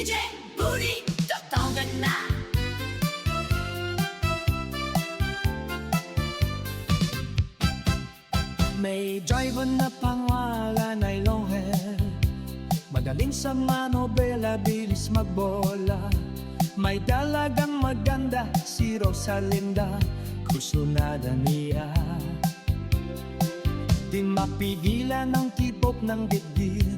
DJ Booty Totoo na. May driver na pangalan ay Longel, magaling sa manobela, bilis magbola. May dalagang maganda si Rosalinda, kusunada niya. Di mapigilan ang tibok ng dibdib.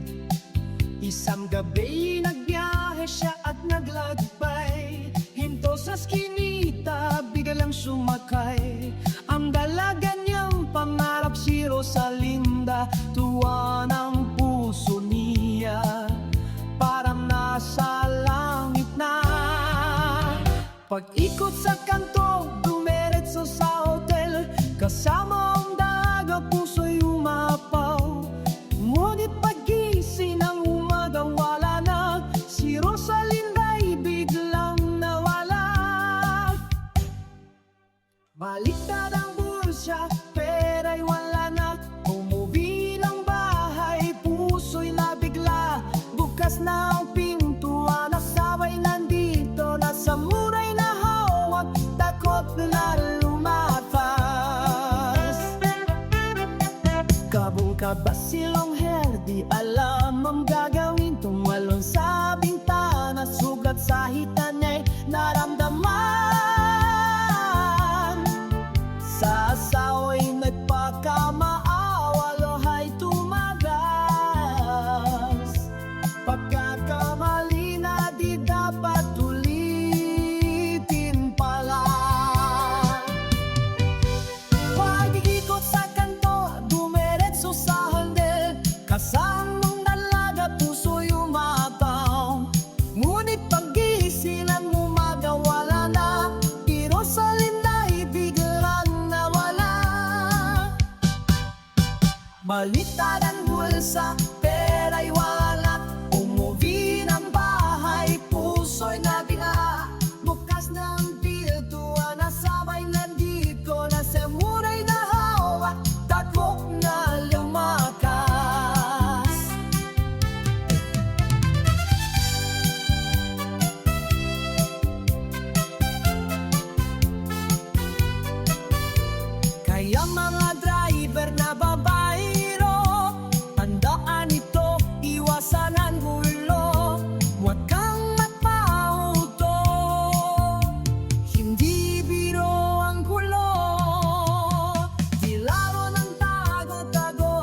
Isang gabi nagbiyahe siya at naglagpay, hinto sa skinita, biglang sumakay. Ang dalaga niyang pangarap si Rosalinda, tuwa ng puso niya, parang nasa langit na. Pag-ikot sa kanto, dumiretso sa hotel, kasama ang daga, puso'y umapaw. Ngunit pagising ng umaga, wala na, si Rosalinda'y biglang nawala. Baliktad ang bulsa, pera'y wala na, umuwi ng bahay, puso'y nabigla. Bukas na ang pintuan, asawa'y nandito, nasa muray na hawak, takot na lumapas. Kabong-kaba si Longel, di alam ang gagawin, tumalon sa bintana, sugat sa hita niya'y naramdaman. Sa asawa'y nagpakamaawa, luhay tumagas. Pagkakamali na di dapat ulitin pala. Pag-ikot sa kanto, dumiretso sa handel, kasamang dalaga, puso'y umapaw. Ngunit pagising ng umaga, wala na, si Rosalinda'y biglang nawala. Baliktad ang bulsa, pera'y wala, umuwi ng bahay, puso'y nabigla. Bukas ng pintuan, asawa'y nandito, nasa muray na hawak, takot na lumakas. Kaya mga driver na babaero, tandaan ito, iwasan ang gulo. Huwag kang magpauto, hindi biro ang gulo. Di laro ng tago-tago,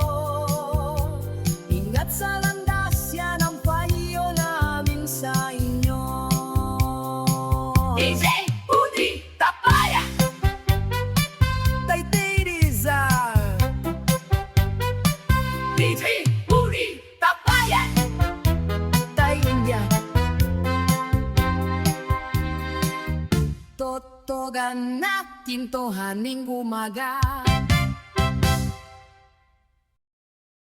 ingat sa landas, yan ang payo namin sa inyo. DJ Booty Tapaya. DJ Booty Tapaya. Totogan natin to haning umaga.